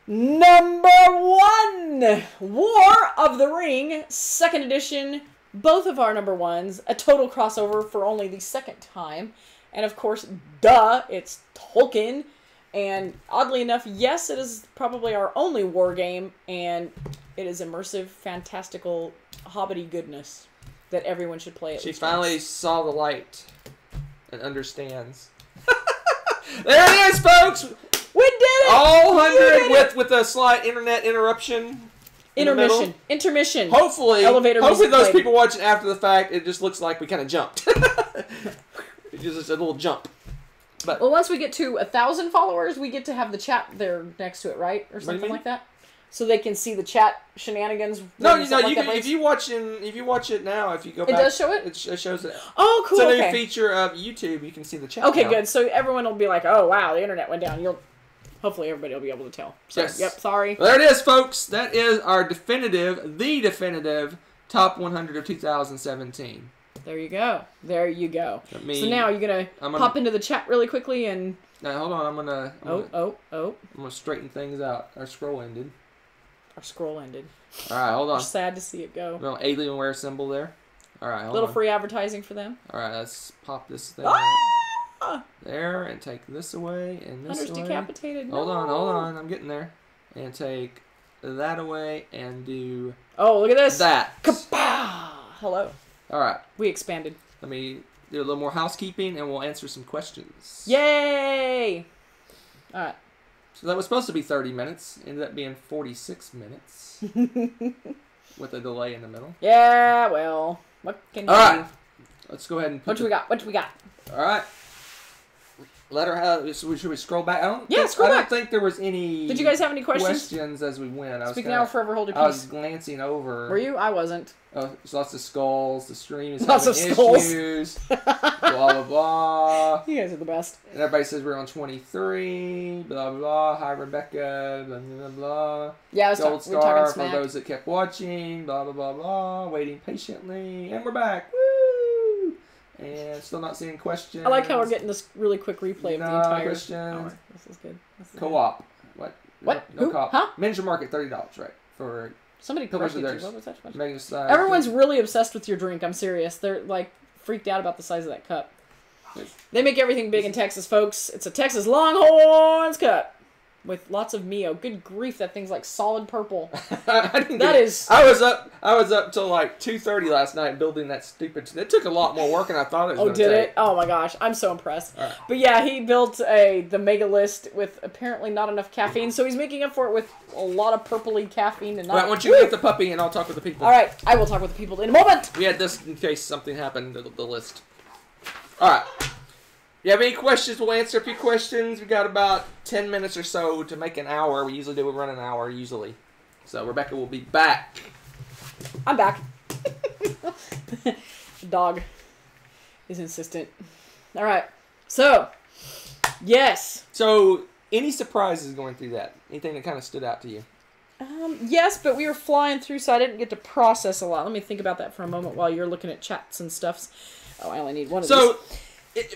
Number 1, War of the Ring, 2nd edition. Both of our number 1s. A total crossover for only the 2nd time. And of course, duh, it's Tolkien. And oddly enough, yes, it is probably our only war game. And it is immersive, fantastical, hobbity goodness that everyone should play. She finally saw the light and understands. There it is, folks! We did it! All 100 with a slight internet interruption. Intermission. Hopefully, Elevator hopefully those played. people watching after the fact, it just looks like we kind of jumped. It's just a little jump. But well, once we get to 1,000 followers, we get to have the chat there next to it, right? Or What do you something mean? like that. So they can see the chat shenanigans. no, when you know, something you like can, that if you watch it now, if you go It back, does show it? It shows it. Oh, cool. It's a new Okay. feature of YouTube. You can see the chat. Okay, now. good. So everyone will be like, "Oh, wow, the internet went down." Hopefully, everybody will be able to tell. So, Yes. Yep. Sorry. Well, there it is, folks. That is our definitive top 100 of 2017. There you go. There you go. That means So now you're gonna pop into the chat really quickly and. Now, hold on. I'm gonna straighten things out. Our scroll ended. Our scroll ended. All right, hold We're on. sad to see it go. Little Alienware symbol there. All right, hold Little on. free advertising for them. All right, let's pop this thing Ah! there and take this away and this Hunter's away. decapitated. Hold No. on. I'm getting there. And take that away and do Oh, look at this. that. Kapow! Hello. All right. We expanded. Let me do a little more housekeeping and we'll answer some questions. Yay! All right. So that was supposed to be 30 minutes. Ended up being 46 minutes with a delay in the middle. Yeah, well, what can you All right. do? Let's go ahead and What do we got? What do we got? All right. Letter have. Should we scroll back? I Yeah, scroll back. don't think there was any. Did you guys have any questions? as we went? Speak now or forever hold your peace. I was glancing over. Were you? I wasn't. Oh, there's lots of skulls. The stream is Lots having of skulls. issues. Blah blah blah. You guys are the best. And everybody says we're on 23. Blah blah blah. Hi Rebecca. Blah blah blah. Yeah, I was Gold we're star talking for smack. those that kept watching. Blah blah blah blah. Waiting patiently, and we're back. Woo! And still not seeing questions. I like how we're getting this really quick replay of the No entire questions. hour. This is good. Co-op. What? What? No Who? co-op. Huh? Miniature market, $30, right? For Somebody Pillars of corrected you. theirs. What was that? mega size. Everyone's really obsessed with your drink. I'm serious. They're like freaked out about the size of that cup. They make everything big in Texas, folks. It's a Texas Longhorns cup with lots of Mio. Good grief, that thing's like solid purple. I didn't That get it. is- I was up till like 2:30 last night building that stupid. It took a lot more work than I thought it was. Oh, gonna did take. it? Oh my gosh, I'm so impressed. All right. But yeah, he built the mega list with apparently not enough caffeine, so he's making up for it with a lot of purpley caffeine and not. All right, why don't you Woo! get the puppy and I'll talk with the people. All right, I will talk with the people in a moment. We had this in case something happened to the list. All right. You have any questions? We'll answer a few questions. We got about 10 minutes or so to make an hour. We usually run an hour usually. So Rebecca will be back. I'm back. The dog is insistent. All right, so yes. So any surprises going through that? Anything that kind of stood out to you? Yes, but we were flying through, so I didn't get to process a lot. Let me think about that for a moment while you're looking at chats and stuffs. Oh, I only need one of these. So,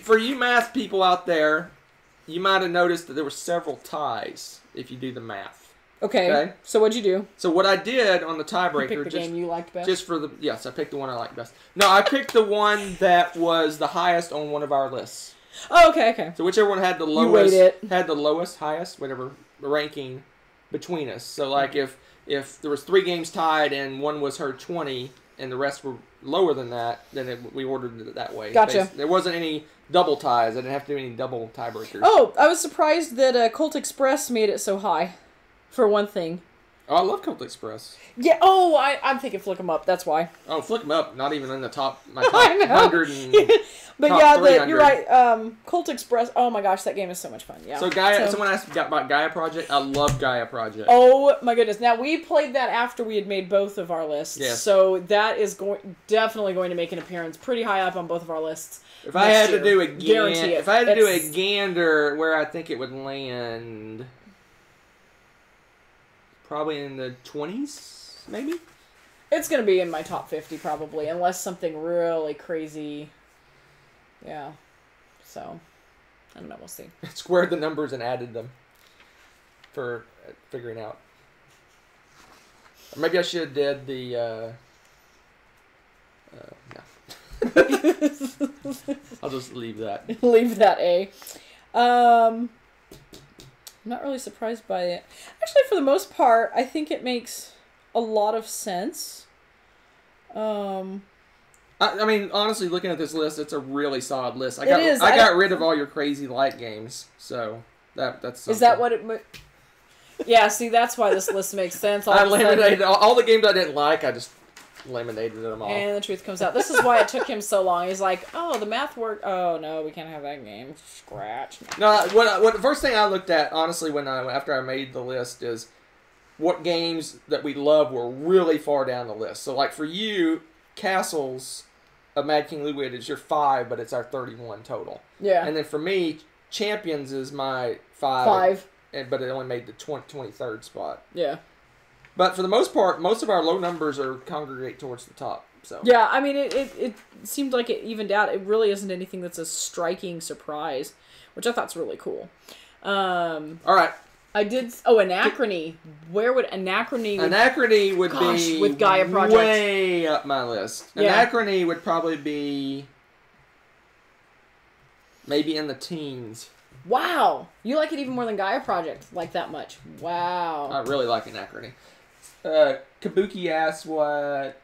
for you math people out there, you might have noticed that there were several ties if you do the math. Okay. So what'd you do? So what I did on the You tiebreaker, picked the game you liked best. just for the yes, I picked the one I liked best. No, I picked the one that was the highest on one of our lists. Oh, okay, okay. So whichever one had the You lowest, weighed it. had the lowest, highest, whatever ranking between us. So like if there was 3 games tied and one was her 20 and the rest were lower than that, then we ordered it that way. Gotcha. There wasn't any double ties. I didn't have to do any double tiebreakers. Oh, I was surprised that Colt Express made it so high. For one thing, Oh, I love Colt Express. Yeah. Oh, I'm thinking Flick 'em Up. That's why. Oh, Flick 'em Up. Not even in the top. My I top know. 100. And But top yeah, 300. you're right. Colt Express. Oh my gosh, that game is so much fun. Yeah. So someone asked about Gaia Project. I love Gaia Project. Oh my goodness! Now we played that after we had made both of our lists, Yes. so that is definitely going to make an appearance pretty high up on both of our lists. If I had to do a Guarantee it. if I had to do a gander where I think it would land, probably in the 20s, maybe. It's going to be in my top 50 probably, unless something really crazy. Yeah. So, I don't know. We'll see. Squared the numbers and added them for figuring out. Or maybe I should have did the. No. I'll just leave that. Leave that A. I'm not really surprised by it. Actually, for the most part, I think it makes a lot of sense. I mean, honestly, looking at this list, it's a really solid list. I is. I got rid of all your crazy light games, so that's something. Is that what it... Yeah, see, that's why this list makes sense. I eliminated all the games I didn't like. I just eliminated them all. And the truth comes out. This is why it took him so long. He's like, oh, the math worked. Oh, no, we can't have that game. Scratch. No, what the first thing I looked at, honestly, after I made the list is what games that we love were really far down the list. So, like, for you, Castles of Mad King Ludwig is your 5, but it's our 31 total. Yeah. And then for me, Champions is my 5. 5. But it only made the 23rd spot. Yeah. But for the most part, most of our low numbers are congregate towards the top. So yeah, I mean, it seemed like it evened out. It really isn't anything that's a striking surprise, which I thought's really cool. All right. I did... Oh, Anachrony. Where would Anachrony... Anachrony would be with Gaia Project way up my list. Yeah. Anachrony would probably be maybe in the teens. Wow. You like it even more than Gaia Project. Like that much. Wow. I really like Anachrony. Kabuki asks what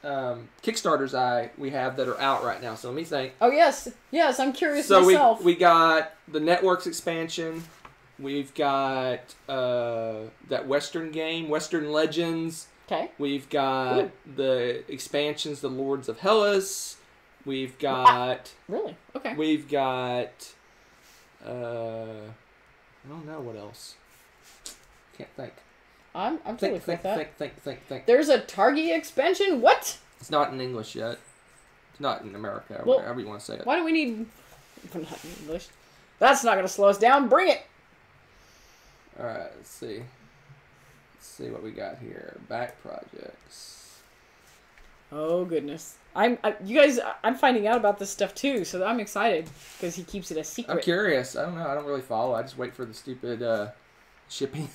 Kickstarters we have that are out right now. So let me think. Oh, yes. Yes, I'm curious So myself. we got the Networks expansion. We've got that Western game, Western Legends. Okay. We've got the expansions, the Lords of Hellas. We've got... Really? Okay. We've got... I don't know what else. Can't think. I'm totally with that. Think. There's a Targi expansion? What? It's not in English yet. It's not in America, or Well, whatever you want to say it. Why do we need... Not in English. That's not going to slow us down. Bring it! Alright, let's see. Let's see what we got here. Back projects. Oh, goodness. I'm finding out about this stuff, too, so I'm excited, because he keeps it a secret. I'm curious. I don't know. I don't really follow. I just wait for the stupid shipping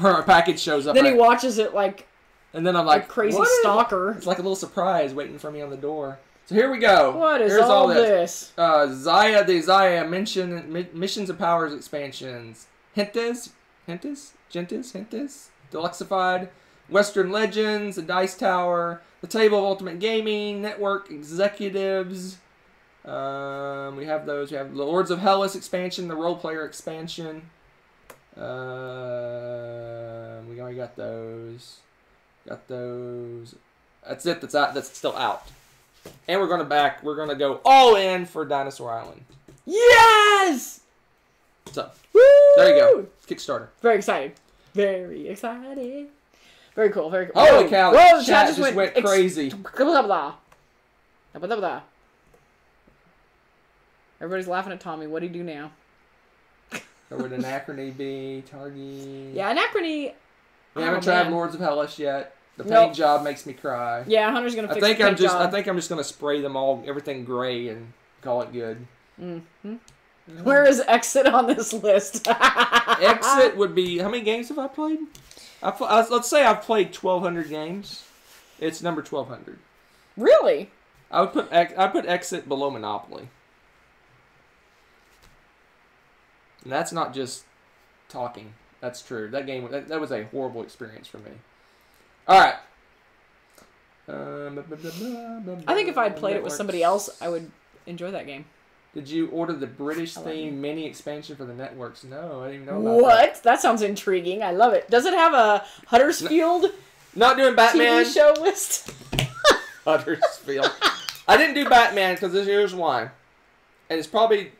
or a package shows up. Then he watches it like and then I'm like, a crazy what is it? stalker. It's like a little surprise waiting for me on the door. So here we go. What is Here's all this? Zaya the Zaya Missions and Powers expansions. Gentes, Deluxified, Western Legends, the Dice Tower, the Table of Ultimate Gaming, Network Executives. We have those. We have the Lords of Hellas expansion, the Role Player expansion. We already got those. Got those. That's it. That's out. That's still out. And we're gonna go all in for Dinosaur Island. Yes! So Woo! there you go. Kickstarter. Very excited. Very excited. Very cool. Very cool. Holy cow! Whoa, The chat just went crazy. Blah, blah, blah, blah. Everybody's laughing at Tommy. What do you do now? Or would Anachrony be? Targi? Yeah, Anachrony. We haven't tried Lords of Hellas yet. The paint Nope. job makes me cry. Yeah, Hunter's gonna fix I think the paint job. I think I'm just gonna spray them all, everything gray, and call it good. Mm-hmm. Where is Exit on this list? Exit would be... How many games have I played? Let's say I've played 1,200 games. It's number 1,200. Really? I would put Exit below Monopoly. And that's not just talking. That's true. That game, that was a horrible experience for me. All right. I think if I'd played it with somebody else, I would enjoy that game. Did you order the British love you. theme mini expansion for the networks? No, I didn't even know about that. What? That sounds intriguing. I love it. Does it have a Huddersfield Not doing Batman. TV show list? Huddersfield. I didn't do Batman because here's why. And it's probably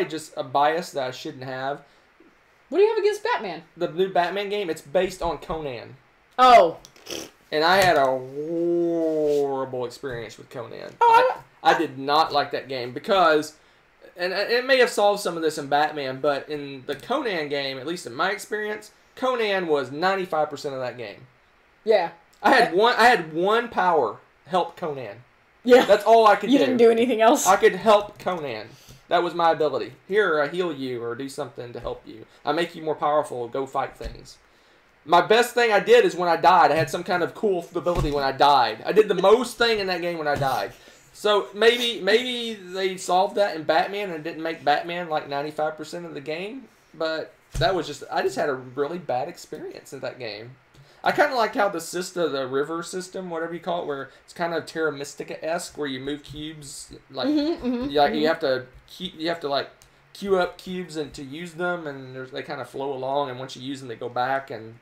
just a bias that I shouldn't have. What do you have against Batman? The new Batman game, it's based on Conan. Oh. And I had a horrible experience with Conan. Oh, I did not like that game because, and it may have solved some of this in Batman, but in the Conan game, at least in my experience, Conan was 95% of that game. Yeah. I had one power, help Conan. Yeah. That's all I could do. You didn't do anything else? I could help Conan. That was my ability. Here, I heal you or do something to help you. I make you more powerful. Go fight things. My best thing I did is when I died. I had some kind of cool ability when I died. I did the most thing in that game when I died. So maybe they solved that in Batman and didn't make Batman like 95% of the game. But that was I just had a really bad experience in that game. I kind of liked how the river system, whatever you call it, where it's kind of Terra Mystica-esque, where you move cubes, like you have to like queue up cubes and to use them, and they kind of flow along, and once you use them, they go back. And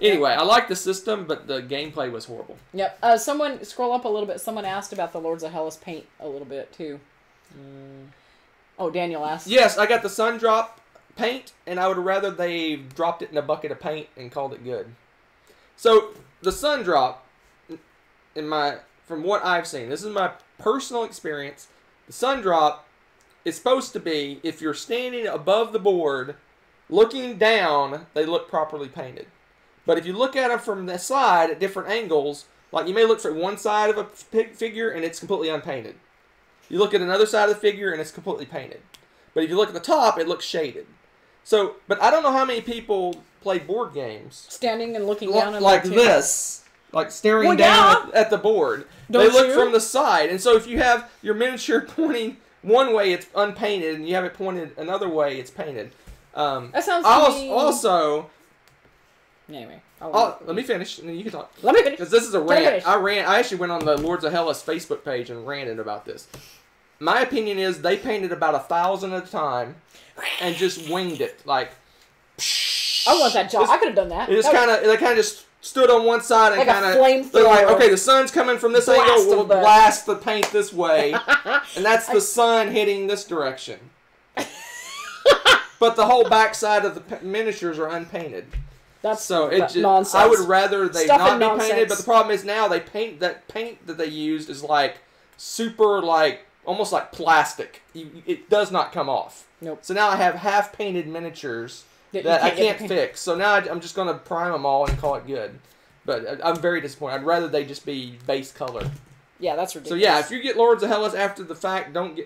anyway, I like the system, but the gameplay was horrible. Yep. Someone scroll up a little bit. Someone asked about the Lords of Hellas paint a little bit too. Oh, Daniel asked. Yes, I got the Sun Drop paint, and I would rather they dropped it in a bucket of paint and called it good. So the Sun Drop, from what I've seen, this is my personal experience. The Sun Drop is supposed to be, if you're standing above the board, looking down, they look properly painted. But if you look at them from the side at different angles, like you may look from one side of a figure and it's completely unpainted. You look at another side of the figure and it's completely painted. But if you look at the top, it looks shaded. So, but I don't know how many people play board games standing and looking down like this, like staring down at the board. They look from the side, and so if you have your miniature pointing one way, it's unpainted, and you have it pointed another way, it's painted. That sounds also. Anyway, let me finish, and then you can talk. Let me finish. Because this is a rant. I actually went on the Lords of Hellas Facebook page and ranted about this. My opinion is they painted about 1,000 at a time, and just winged it like. I want that job. I could have done that. They kind of just stood on one side and like kind of. They're like, okay, the sun's coming from this angle. We'll blast the paint this way, and that's the sun hitting this direction. But the whole backside of the miniatures are unpainted. That's nonsense. I would rather they not be painted, but the problem is now the paint that they used is like super almost like plastic. It does not come off. Nope. So now I have half painted miniatures that I can't fix. So now I'm just going to prime them all and call it good. But I'm very disappointed. I'd rather they just be base color. Yeah, that's ridiculous. So yeah, if you get Lords of Hellas after the fact, don't do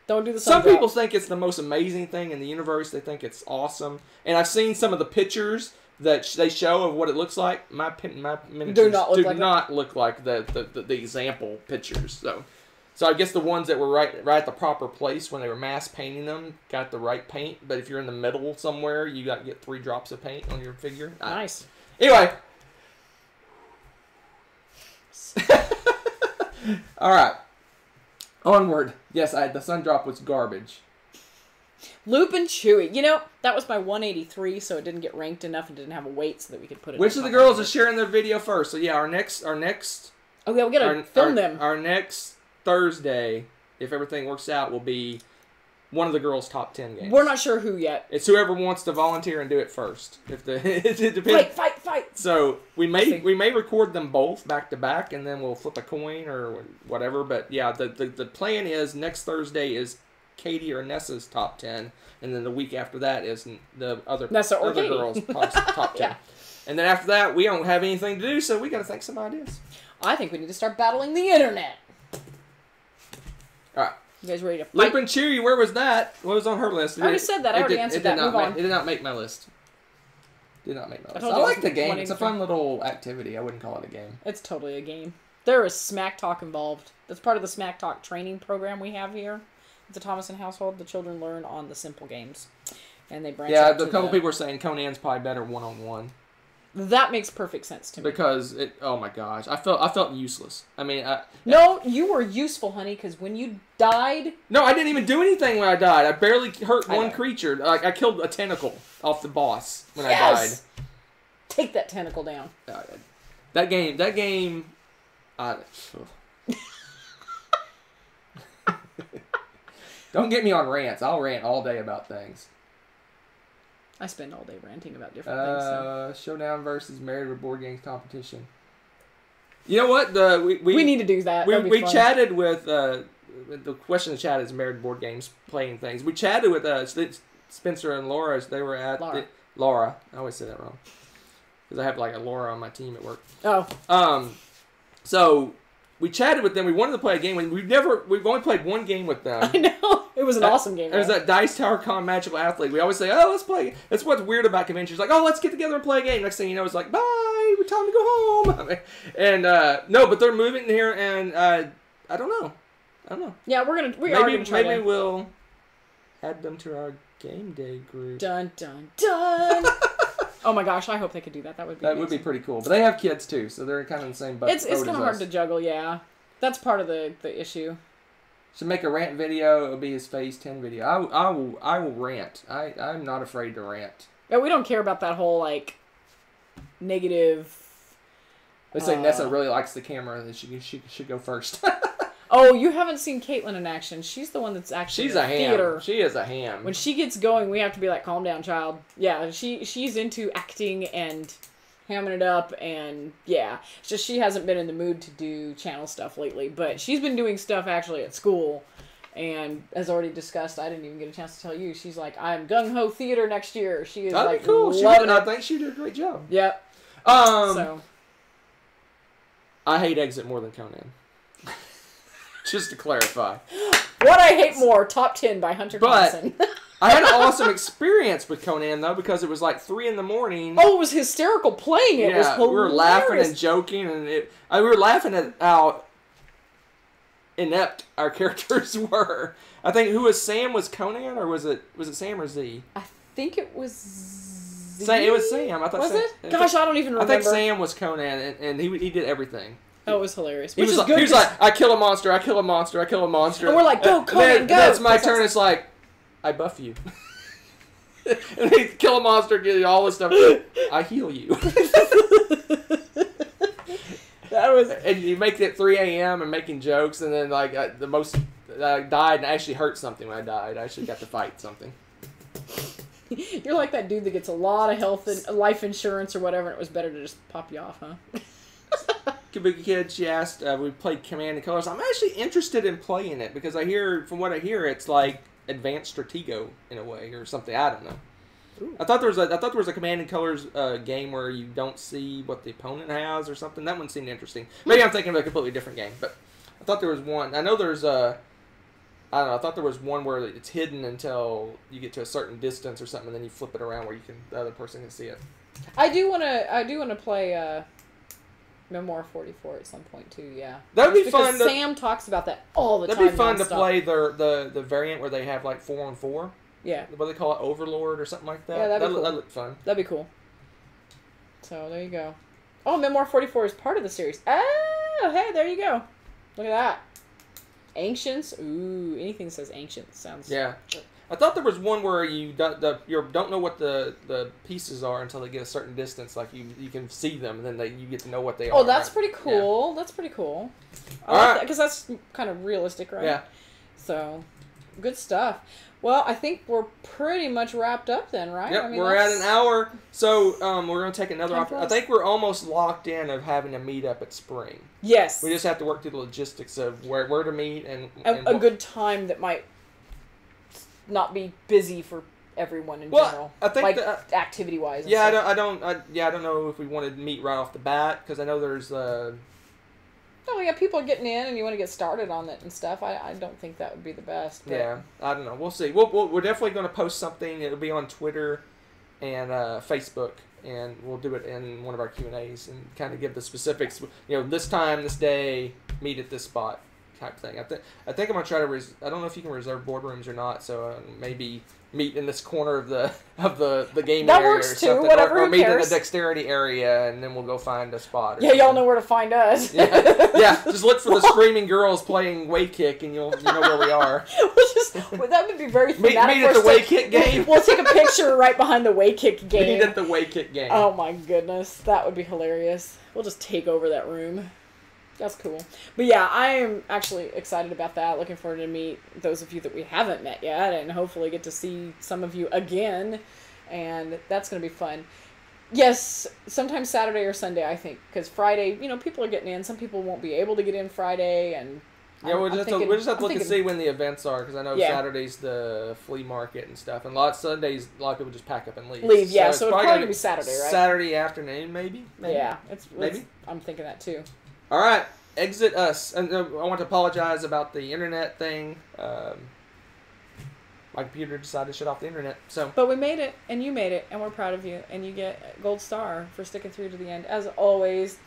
the Sun Drop. People think it's the most amazing thing in the universe. They think it's awesome. And I've seen some of the pictures that they show of what it looks like. My miniatures do not look like the example pictures. So I guess the ones that were right at the proper place when they were mass painting them got the right paint. But if you're in the middle somewhere, you got to get 3 drops of paint on your figure. Nice. Anyway. All right. Onward. Yes, the Sun Drop was garbage. Loop and Chewy. You know, that was my 183, so it didn't get ranked enough and didn't have a weight so that we could put it. Which of the girls is sharing their video first? So yeah, our next. Oh yeah, we gotta film them. Our next Thursday, if everything works out, will be one of the girls' top 10 games. We're not sure who yet. It's whoever wants to volunteer and do it first. It depends. Fight! So we may record them both back to back, and then we'll flip a coin or whatever. But yeah, the plan is next Thursday is Katie or Nessa's top 10, and then the week after that is the other girls' top 10. Yeah. And then after that, we don't have anything to do, so we got to think some ideas. I think we need to start battling the internet. All right. You guys ready to fight? Loop and Chewy, where was that? What was on her list? I already said that. I already answered that. Move on. It did not make my list. I like the game. It's a fun little activity. I wouldn't call it a game. It's totally a game. There is Smack Talk involved. That's part of the Smack Talk training program we have here. It's a Thomason household. The children learn on the simple games. And they branch out a couple people are saying Conan's probably better one-on-one. That makes perfect sense to me. because oh my gosh, I felt useless. I mean, No, you were useful, honey, because when you died... no, I didn't even do anything when I died. I barely hurt I one know. creature. Like I killed a tentacle off the boss when Yes! Take that tentacle down. I died. That game. Don't get me on rants. I'll rant all day about things. I spend all day ranting about different things. So. Showdown versus Married with Board Games competition. You know what? We need to do that. That'd be We fun. chatted with the question in the chat is Married Board Games playing things. We chatted with Spencer and Laura as they were at Laura. I always say that wrong because I have like a Laura on my team at work. Oh. So we chatted with them. We wanted to play a game. We've only played one game with them. I know. It was an awesome game. It was that Dice Tower Con Magical Athlete. We always say, oh, let's play. That's what's weird about conventions. Like, oh, let's get together and play a game. Next thing you know, it's like, bye, we're time to go home. And, no, but they're moving here, and I don't know. Yeah, we are gonna try Maybe to... we'll add them to our game day group. Dun, dun, dun. Oh my gosh, I hope they could do that. That would be That would be pretty cool. But they have kids, too, so they're kind of in the same boat. It's kind of hard to juggle, yeah. That's part of the issue. Should make a rant video. It'll be his Phase 10 video. I will rant. I'm not afraid to rant. Yeah, we don't care about that whole, like, negative... They say Nessa really likes the camera, and she should go first. Oh, you haven't seen Caitlin in action. She's the one that's actually She's in a ham. theater. She is a ham. When she gets going, we have to be like, calm down, child. Yeah, she's into acting and hamming it up, and yeah. It's just she hasn't been in the mood to do channel stuff lately, but she's been doing stuff actually at school, and as already discussed, I didn't even get a chance to tell you, she's like, I'm gung-ho theater next year. She is That'd like be cool. loving it. I think she did a great job. Yep. So I hate Exit more than Conan. Just to clarify. What I hate more, top 10 by Hunter Thompson. I had an awesome experience with Conan, though, because it was like 3 in the morning. Oh, it was hysterical playing it. It was hilarious. We were laughing and joking, and we were laughing at how inept our characters were. I think who was Sam was Conan, or was it Sam or Z? I think it was Z. It was Sam. I thought was Sam, it? Gosh, I don't even remember. I think Sam was Conan, and he did everything. Oh, it was hilarious. He was like, I kill a monster, I kill a monster, I kill a monster. And we're like, go, Conan, go! Then it's my turn, it's like, I buff you. And they kill a monster, get all this stuff. I heal you. And you make it 3 a.m. and making jokes, and then like I died and I actually hurt something when I died. I actually got to fight something. You're like that dude that gets a lot of health and life insurance or whatever, and it was better to just pop you off, huh? Kabuki Kid, she asked, we played Command and Colors. I'm actually interested in playing it because from what I hear, it's like Advanced Stratego in a way or something. I don't know. Ooh. I thought there was a Command and Colors game where you don't see what the opponent has or something. That one seemed interesting. Maybe I'm thinking of a completely different game, but I thought there was one. I know there's I don't know. I thought there was one where it's hidden until you get to a certain distance or something, and then you flip it around where the other person can see it. I do want to play Memoir 44 at some point too. Yeah, that would be fun. Sam talks about that all the time. That'd be fun to non-stop. play the variant where they have like 4-on-4. Yeah. What do they call it, Overlord or something like that? Yeah, that'd be cool. That looked fun. That'd be cool. So there you go. Oh, Memoir 44 is part of the series. Oh, hey, there you go. Look at that. Ancients. Ooh, anything that says ancient sounds. Yeah. I thought there was one where you don't know what the pieces are until they get a certain distance. Like you can see them, and then you get to know what they are. Oh, that's pretty cool. Yeah. That's pretty cool. I like that because that's kind of realistic, right? Yeah. So, good stuff. Well, I think we're pretty much wrapped up then, right? Yep, I mean, we're at an hour. So we're going to take another opportunity. I think we're almost locked in of having a meet up at Spring. Yes. We just have to work through the logistics of where to meet and a good time that might not be busy for everyone in general. I think like activity wise. Yeah, I don't know if we want to meet right off the bat because I know there's. Oh yeah, people are getting in, and you want to get started on it and stuff. I don't think that would be the best. But... Yeah, I don't know. We'll see. We're definitely going to post something. It'll be on Twitter and Facebook, and we'll do it in one of our Q&As and kind of give the specifics. You know, this time, this day, meet at this spot, type thing. I think I'm going to try to. I don't know if you can reserve boardrooms or not. So maybe meet in this corner of the gaming That area works or too, something. whatever, or who meet in cares? the dexterity area, and then we'll go find a spot. Or Yeah, y'all something. know where to find us. Yeah, just look for the screaming girls playing way kick, and you know where we are. That would be very Meet thematic. at the way kick game. We'll take a picture right behind the way kick game. Meet at the way kick game. Oh my goodness, that would be hilarious. We'll just take over that room. That's cool. But yeah, I am actually excited about that. Looking forward to meet those of you that we haven't met yet, and hopefully get to see some of you again. And that's going to be fun. Yes, sometime Saturday or Sunday, I think, because Friday, people are getting in. Some people won't be able to get in Friday, and yeah, we'll just have to look and see when the events are, because I know Saturday's the flea market and stuff, and Sundays a lot of people just pack up and leave. Yeah, so it's probably gonna be Saturday, right? Saturday afternoon, maybe. Yeah, maybe. I'm thinking that too. All right, exit us. And I want to apologize about the internet thing. My computer decided to shut off the internet. But we made it, and you made it, and we're proud of you, and you get a gold star for sticking through to the end, as always.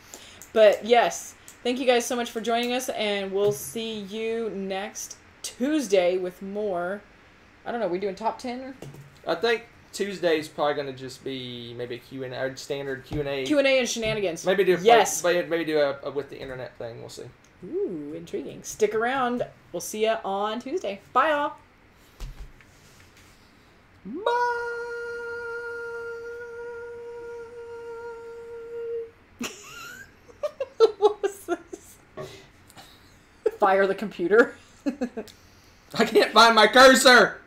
But yes, thank you guys so much for joining us, and we'll see you next Tuesday with more. I don't know, we doing top 10? Or? I think Tuesday's probably going to just be maybe a Q&A, or standard Q&A. Q&A and shenanigans. Maybe do maybe do a with the internet thing. We'll see. Ooh, intriguing. Stick around. We'll see you on Tuesday. Bye, all. Bye. What was this? Fire the computer. I can't find my cursor.